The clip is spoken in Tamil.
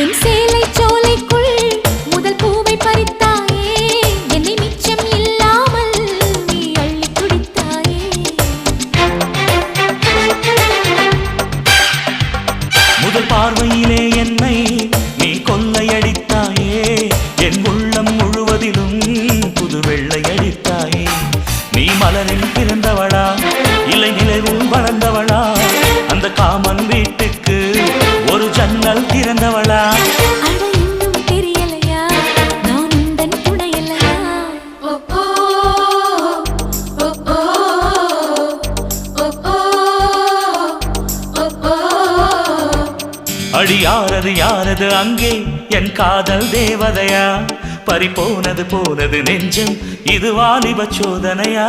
என் சேலை சோலைக்குள் முதல் பூவை பறித்தாயே, என்னை மிச்சம் இல்லாமல் நீ அள்ளி குடித்தாயே. முதல் பார்வையிலே என்னை நீ கொள்ளையடித்தாயே, என் உள்ளம் முழுவதிலும் புது வெள்ளையடித்தாயே. நீ மலரில் பிறந்தவளா இல்லை நிலவில் வளர்ந்தவளா, அந்த காமன் வீட்டுக்கு ஒரு ஜன்னல் திறந்தவளா. அட இன்னும் தெரியலையா நான் உந்தன் துணையல்லையா. அடி யாரது யாரது அங்கே என் காதல் தேவதையா, பறி போனது போனது நெஞ்சம் இது வாலிப சோதனையா.